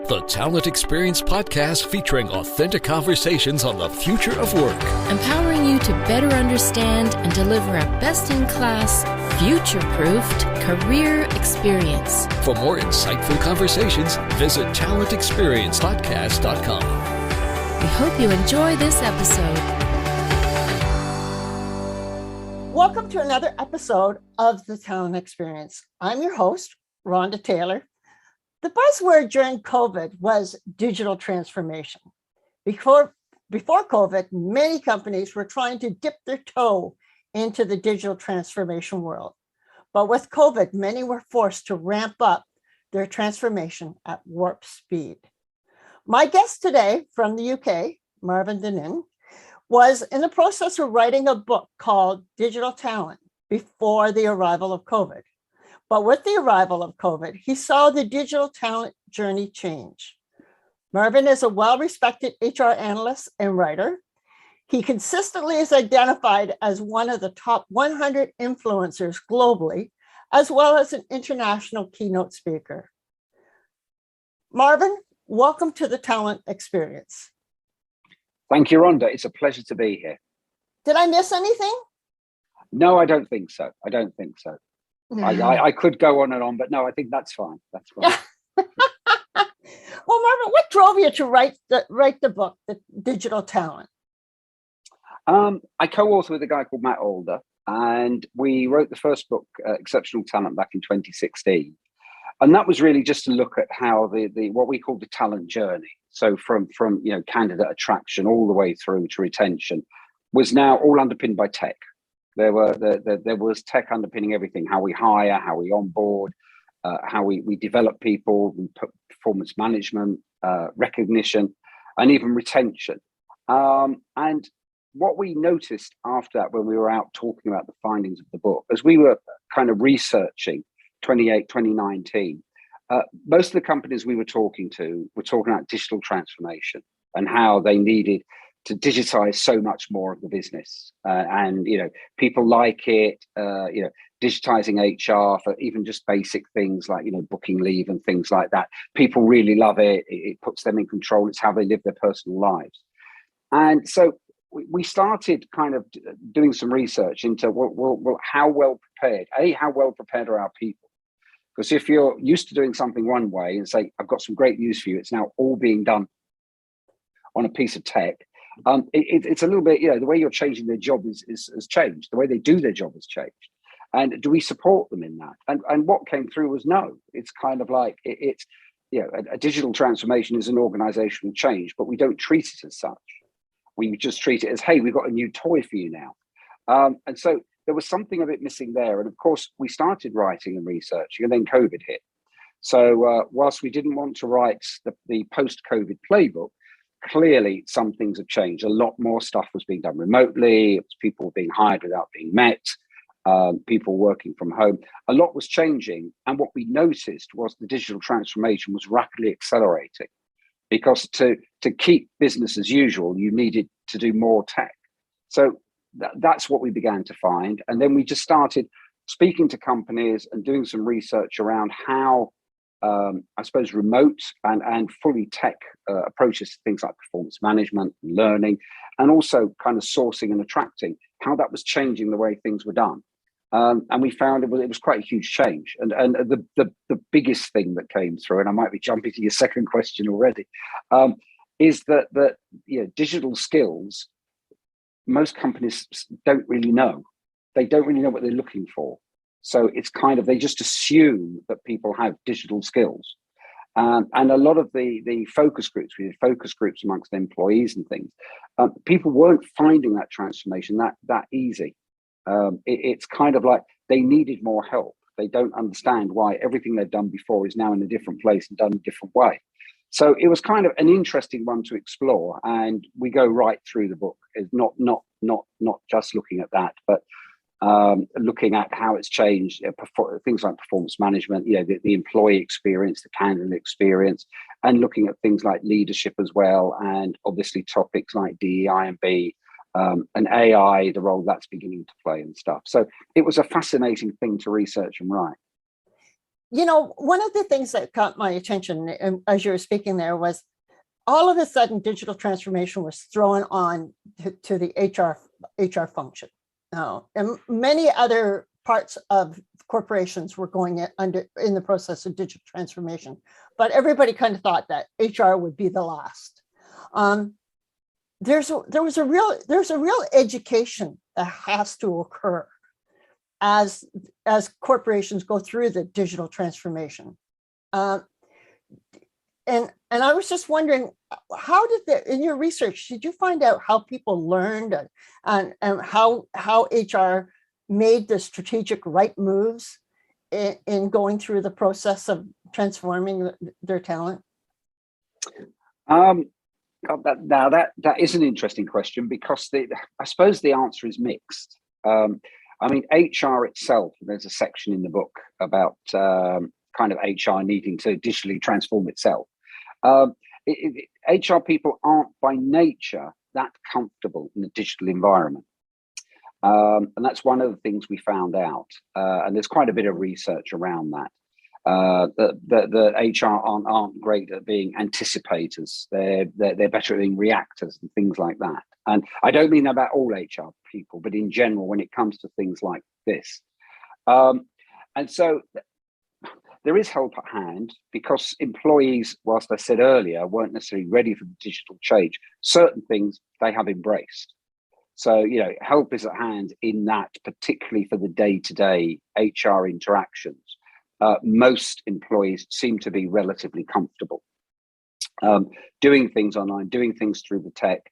the Talent Experience podcast featuring authentic conversations on the future of work. Empowering you to better understand and deliver a best-in-class, future-proofed career experience. For more insightful conversations, visit talentexperiencepodcast.com. We hope you enjoy this episode. Welcome to another episode of the Talent Experience. I'm your host, Rhonda Taylor. The buzzword during COVID was digital transformation. Before COVID, many companies were trying to dip their toe into the digital transformation world. But with COVID, many were forced to ramp up their transformation at warp speed. My guest today from the UK, Mervyn Dinnen, was in the process of writing a book called Digital Talent before the arrival of COVID. But with the arrival of COVID, he saw the digital talent journey change. Mervyn is a well-respected HR analyst and writer. He consistently is identified as one of the top 100 influencers globally, as well as an international keynote speaker. Mervyn, welcome to the Talent Experience. Thank you, Rhonda. It's a pleasure to be here. Did I miss anything? No, I don't think so. No. I could go on and on, but no, I think that's fine. That's fine. Well, Mervyn, what drove you to write the book, The Digital Talent? I co-authored with a guy called Matt Alder, and we wrote the first book, Exceptional Talent, back in 2016. And that was really just to look at how the what we call the talent journey. So from candidate attraction all the way through to retention was now all underpinned by tech. There was tech underpinning everything: how we hire, how we onboard, how we develop people, performance management, recognition, and even retention. And what we noticed after that, when we were out talking about the findings of the book, as we were kind of researching 2019, most of the companies we were talking to were talking about digital transformation and how they needed to digitize so much more of the business. And people like it, digitizing HR for even just basic things like, booking leave and things like that. People really love it. It puts them in control. It's how they live their personal lives. And so we started kind of doing some research into how well prepared are our people? Because if you're used to doing something one way and say, I've got some great news for you, it's now all being done on a piece of tech. It's a little bit, the way you're changing their job has changed. The way they do their job has changed. And do we support them in that? And what came through was no. It's kind of like a digital transformation is an organizational change, but we don't treat it as such. We just treat it as, hey, we've got a new toy for you now. And so there was something a bit missing there. And of course, we started writing and researching, and then COVID hit. So whilst we didn't want to write the post-COVID playbook, clearly some things have changed. A lot more stuff was being done remotely. It was people being hired without being met, people working from home. A lot was changing. And what we noticed was the digital transformation was rapidly accelerating, because to keep business as usual, you needed to do more tech. So that's what we began to find. And then we just started speaking to companies and doing some research around how, I suppose, remote and fully tech approaches to things like performance management, learning, and also kind of sourcing and attracting, how that was changing the way things were done. And we found it was quite a huge change. And the biggest thing that came through, and I might be jumping to your second question already, is that digital skills, most companies don't really know. They don't really know what they're looking for. So it's kind of, they just assume that people have digital skills. And a lot of the focus groups, we did focus groups amongst employees and things, people weren't finding that transformation that easy. It's kind of like they needed more help. They don't understand why everything they've done before is now in a different place and done a different way. So it was kind of an interesting one to explore, and we go right through the book. It's not just looking at that, but looking at how it's changed, things like performance management, the employee experience, the candidate experience, and looking at things like leadership as well, and obviously topics like DEI and B, and AI, the role that's beginning to play and stuff. So it was a fascinating thing to research and write. One of the things that caught my attention as you were speaking there was all of a sudden digital transformation was thrown on to the HR function. And many other parts of corporations were going in the process of digital transformation, but everybody kind of thought that HR would be the last. There's a real education that has to occur as corporations go through the digital transformation. And I was just wondering, how in your research, did you find out how people learned and how HR made the strategic right moves in going through the process of transforming their talent? That is an interesting question, because I suppose the answer is mixed. I mean, HR itself, there's a section in the book about kind of HR needing to digitally transform itself. HR people aren't by nature that comfortable in a digital environment. And that's one of the things we found out. And there's quite a bit of research around that. The HR aren't great at being anticipators. They're better at being reactors and things like that. And I don't mean about all HR people, but in general, when it comes to things like this. And so there is help at hand, because employees, whilst I said earlier, weren't necessarily ready for the digital change. Certain things they have embraced. So, help is at hand in that, particularly for the day-to-day HR interactions. Most employees seem to be relatively comfortable doing things online, doing things through the tech.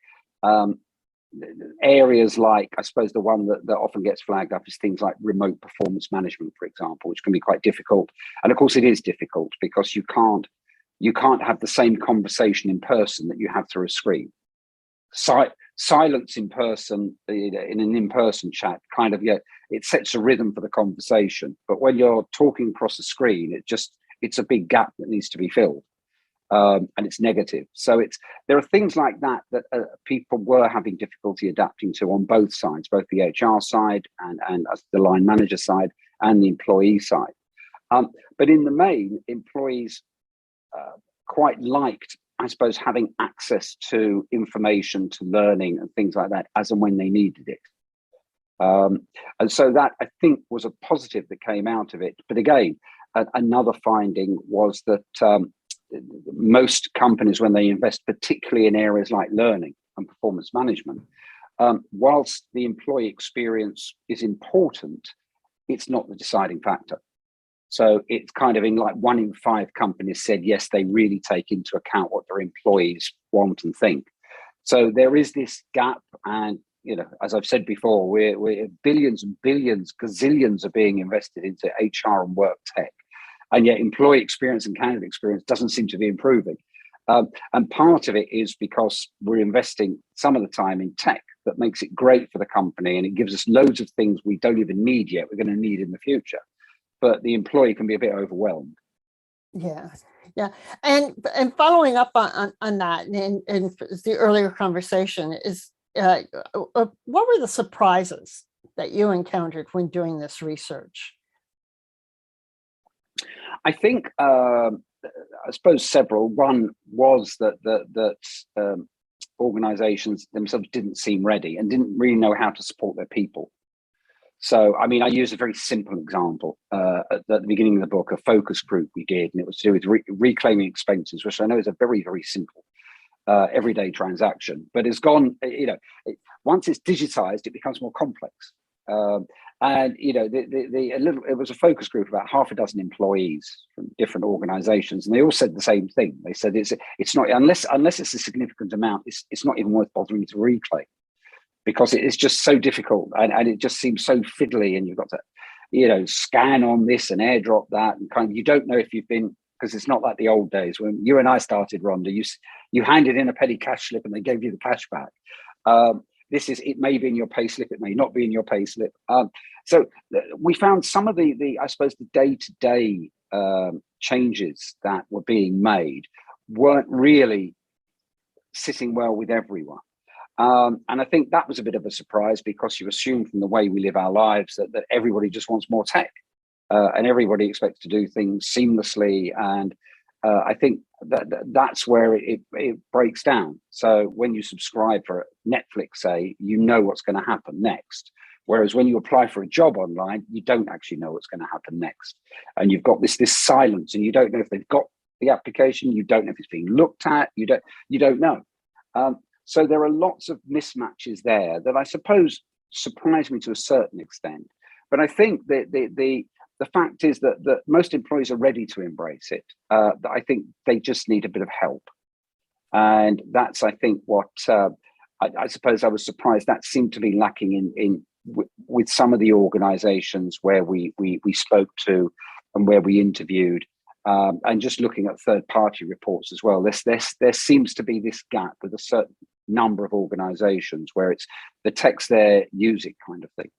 Areas like, I suppose the one that often gets flagged up is things like remote performance management, for example, which can be quite difficult. And of course it is difficult, because you can't have the same conversation in person that you have through a screen. Silence in person, in an in-person chat, kind of, it sets a rhythm for the conversation. But when you're talking across a screen, it's a big gap that needs to be filled. And it's negative. So there are things like that people were having difficulty adapting to on both sides, both the HR side and the line manager side and the employee side. But in the main, employees quite liked, I suppose, having access to information, to learning and things like that as and when they needed it. And so that, I think, was a positive that came out of it. But again, another finding was that most companies, when they invest, particularly in areas like learning and performance management, whilst the employee experience is important, it's not the deciding factor. So it's kind of in like 1 in 5 companies said, yes, they really take into account what their employees want and think. So there is this gap. And, as I've said before, we're billions and billions, gazillions are being invested into HR and work tech. And yet employee experience and candidate experience doesn't seem to be improving. And part of it is because we're investing some of the time in tech that makes it great for the company, and it gives us loads of things we don't even need yet, we're going to need in the future. But the employee can be a bit overwhelmed. Yeah. And following up on that, and the earlier conversation is, what were the surprises that you encountered when doing this research? I think, I suppose several. One was that organizations themselves didn't seem ready and didn't really know how to support their people. So, I mean, I use a very simple example at the beginning of the book, a focus group we did, and it was to do with reclaiming expenses, which I know is a very, very simple everyday transaction, but it's gone, once it's digitized, it becomes more complex. And it was a focus group of about half a dozen employees from different organizations, and they all said the same thing. They said it's not, unless it's a significant amount, it's not even worth bothering to reclaim, because it's just so difficult, and it just seems so fiddly, and you've got to scan on this and airdrop that, and kind of, you don't know if you've been, because it's not like the old days when you and I started, Rhonda. You handed in a petty cash slip and they gave you the cash back. It may be in your pay slip, it may not be in your pay slip. So we found some of the I suppose the day-to-day changes that were being made weren't really sitting well with everyone. And I think that was a bit of a surprise, because you assume from the way we live our lives that everybody just wants more tech. and everybody expects to do things seamlessly. And I think that's where it breaks down. So when you subscribe for Netflix, say, you know what's going to happen next. Whereas when you apply for a job online, you don't actually know what's going to happen next. And you've got this silence, and you don't know if they've got the application. You don't know if it's being looked at. You don't know. So there are lots of mismatches there that I suppose surprise me to a certain extent. But I think that the fact is that most employees are ready to embrace it. That I think they just need a bit of help. And that's, I think, what I suppose I was surprised that seemed to be lacking with some of the organizations where we spoke to and where we interviewed. And just looking at third-party reports as well, there seems to be this gap with a certain number of organizations where it's the tech's there, use it kind of thing.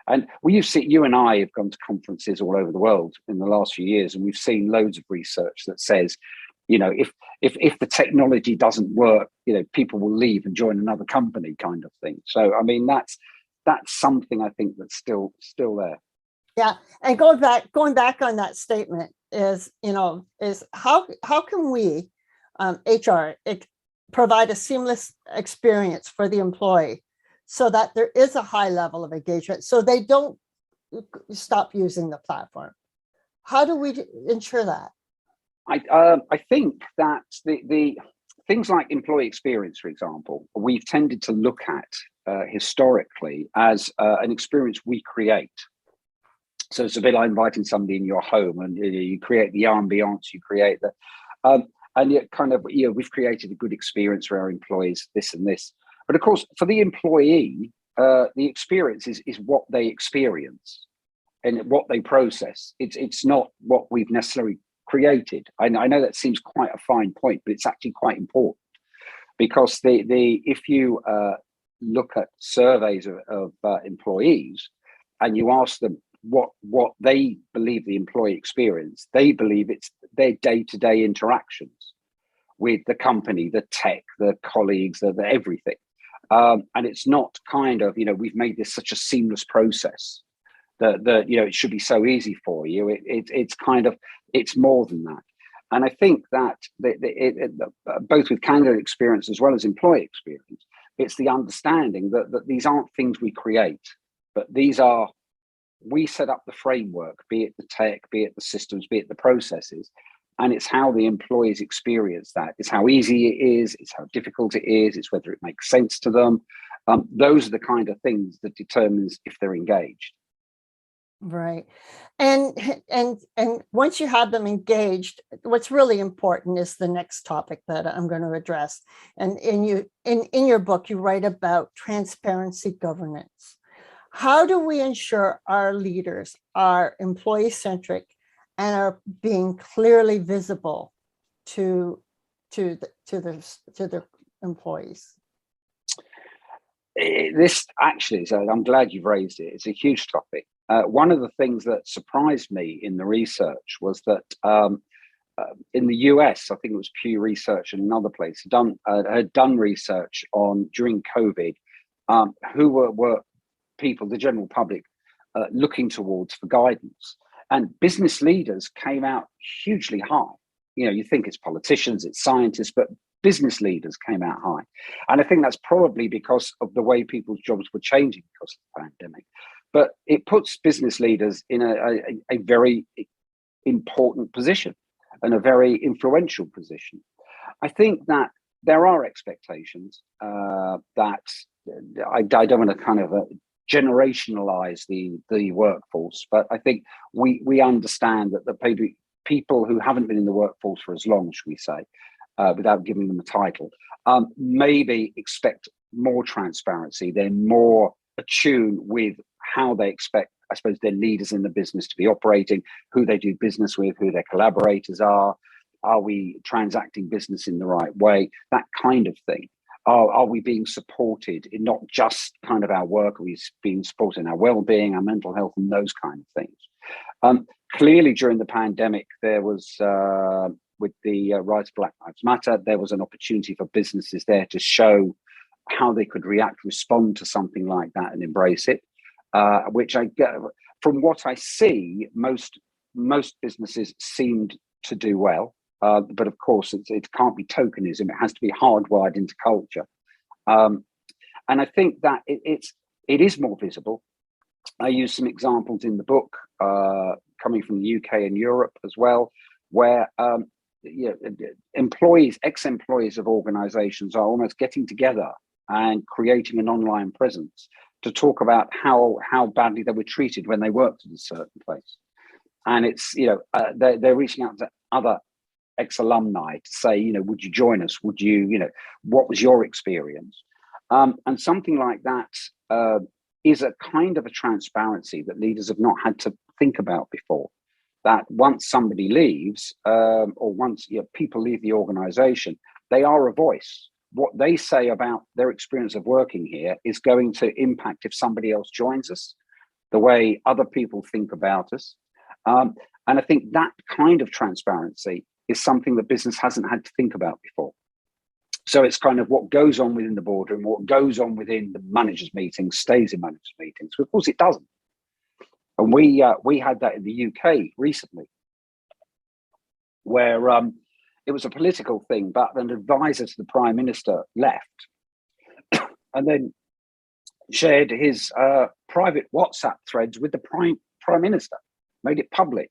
And you and I have gone to conferences all over the world in the last few years, and we've seen loads of research that says, if the technology doesn't work, people will leave and join another company kind of thing. So, I mean, that's something I think that's still there. Yeah, and going back on that statement is how can we, HR, provide a seamless experience for the employee so that there is a high level of engagement, so they don't stop using the platform? How do we ensure that? I think that the things like employee experience, for example, we've tended to look at historically as an experience we create. So it's a bit like inviting somebody in your home, and you create the ambiance, you create the, and yet kind of, we've created a good experience for our employees, this and this. But of course, for the employee, the experience is what they experience and what they process. It's not what we've necessarily created. I know that seems quite a fine point, but it's actually quite important, because if you look at surveys of employees and you ask them what they believe the employee experience, they believe it's their day-to-day interactions with the company, the tech, the colleagues, the everything. And it's not kind of, we've made this such a seamless process that it should be so easy for you. It's kind of, it's more than that. And I think that both with candidate experience as well as employee experience, it's the understanding that these aren't things we create, but we set up the framework, be it the tech, be it the systems, be it the processes, and it's how the employees experience that. It's how easy it is, it's how difficult it is, it's whether it makes sense to them. Those are the kind of things that determines if they're engaged. Right. And once you have them engaged, what's really important is the next topic that I'm going to address. And in your book, you write about transparency governance. How do we ensure our leaders are employee-centric and are being clearly visible to their employees? This actually, so I'm glad you've raised it. It's a huge topic. One of the things that surprised me in the research was that in the US, I think it was Pew Research and another place, had done research on, during COVID, who were people, the general public, looking towards for guidance. And business leaders came out hugely high. You think it's politicians, it's scientists, but business leaders came out high. And I think that's probably because of the way people's jobs were changing because of the pandemic. But it puts business leaders in a very important position and a very influential position. I think that there are expectations that I don't want to kind of generationalize the workforce, but I think we understand that the people who haven't been in the workforce for as long, should we say, without giving them a title, maybe expect more transparency. They're more attuned with how they expect, I suppose, their leaders in the business to be operating, who they do business with, who their collaborators are we transacting business in the right way, that kind of thing. Are we being supported in not just kind of our work, are we being supported in our well-being, our mental health, and those kind of things? Clearly, during the pandemic, there was, with the rise of Black Lives Matter, there was an opportunity for businesses there to show how they could respond to something like that and embrace it, which from what I see, most businesses seemed to do well. But of course, it can't be tokenism. It has to be hardwired into culture. And I think that it is more visible. I use some examples in the book coming from the UK and Europe as well, where employees, ex-employees of organizations are almost getting together and creating an online presence to talk about how badly they were treated when they worked at a certain place. And it's, they're reaching out to other ex-alumni to say, would you join us? Would you, what was your experience? And something like that is a kind of a transparency that leaders have not had to think about before. That once somebody leaves, or once people leave the organization, they are a voice. What they say about their experience of working here is going to impact if somebody else joins us, the way other people think about us. And I think that kind of transparency is something that business hasn't had to think about before. So it's kind of what goes on within the boardroom, what goes on within the managers' meetings stays in managers' meetings. Of course, it doesn't. And we had that in the UK recently, where it was a political thing, but an advisor to the Prime Minister left and then shared his private WhatsApp threads with the Prime Minister, made it public.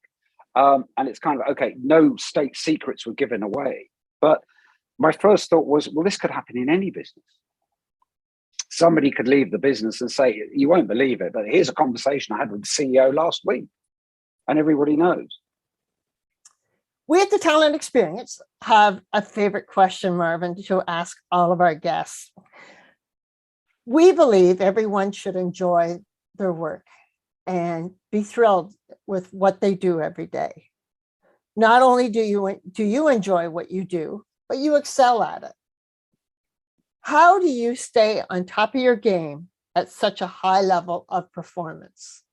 And it's kind of, okay, no state secrets were given away. But my first thought was, well, this could happen in any business. Somebody could leave the business and say, you won't believe it, but here's a conversation I had with the CEO last week. And everybody knows. We at the Talent Experience have a favorite question, Mervyn, to ask all of our guests. We believe everyone should enjoy their work and be thrilled with what they do every day. Not only do you enjoy what you do, but you excel at it. How do you stay on top of your game at such a high level of performance?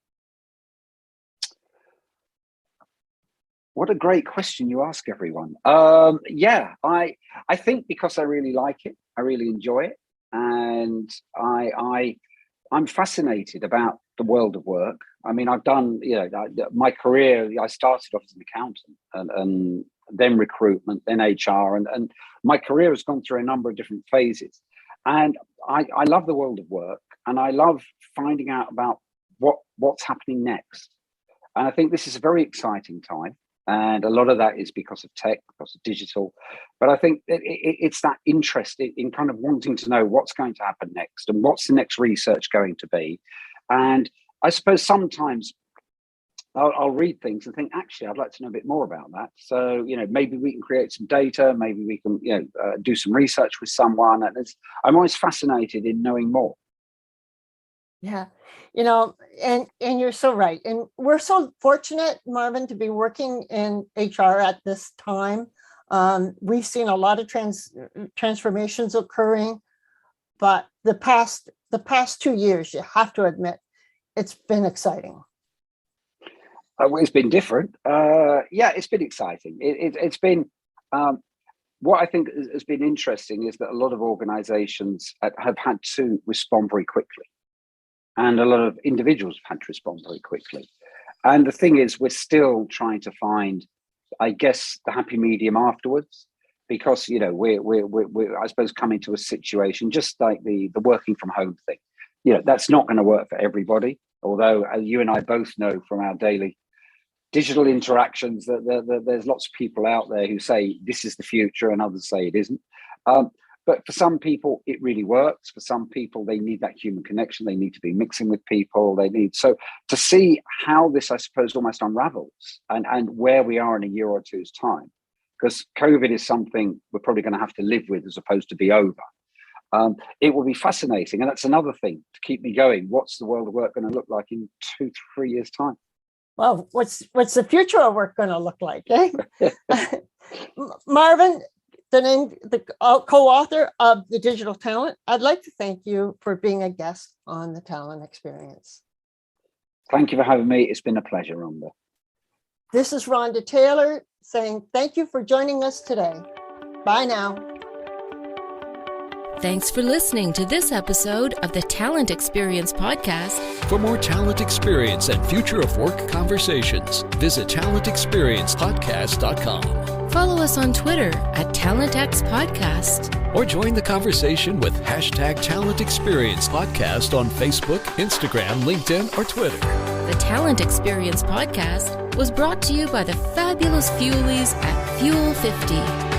What a great question you ask everyone. I think because I really like it, I really enjoy it, and I'm fascinated about the world of work. I mean, I've done, my career. I started off as an accountant, and then recruitment, then HR, and my career has gone through a number of different phases. And I love the world of work, and I love finding out about what's happening next. And I think this is a very exciting time. And a lot of that is because of tech, because of digital. But I think it's that interest in kind of wanting to know what's going to happen next and what's the next research going to be. And I suppose sometimes I'll read things and think, actually, I'd like to know a bit more about that. So, maybe we can create some data, maybe we can, do some research with someone. And I'm always fascinated in knowing more. Yeah, and you're so right. And we're so fortunate, Mervyn, to be working in HR at this time. We've seen a lot of transformations occurring, but the past 2 years, you have to admit, it's been exciting. It's been different. It's been exciting. It's been, what I think has been interesting is that a lot of organizations have had to respond very quickly. And a lot of individuals have had to respond very quickly. And the thing is, we're still trying to find, I guess, the happy medium afterwards, because, we're I suppose, coming to a situation just like the working from home thing. That's not going to work for everybody. Although you and I both know from our daily digital interactions that there's lots of people out there who say this is the future and others say it isn't. But for some people, it really works. For some people, they need that human connection. They need to be mixing with people. So to see how this, I suppose, almost unravels and where we are in a year or two's time, because COVID is something we're probably going to have to live with as opposed to be over. It will be fascinating. And that's another thing to keep me going. What's the world of work going to look like in 2 to 3 years' time? Well, what's the future of work going to look like, eh? Mervyn, the co-author of The Digital Talent, I'd like to thank you for being a guest on the Talent Experience. Thank you for having me. It's been a pleasure, Rhonda. This is Rhonda Taylor saying thank you for joining us today. Bye now. Thanks for listening to this episode of the Talent Experience podcast. For more talent experience and future of work conversations, visit talentexperiencepodcast.com. Follow us on Twitter at TalentX Or join the conversation with hashtag Talent Experience Podcast on Facebook, Instagram, LinkedIn, or Twitter. The Talent Experience podcast was brought to you by the fabulous Fuelies at Fuel 50.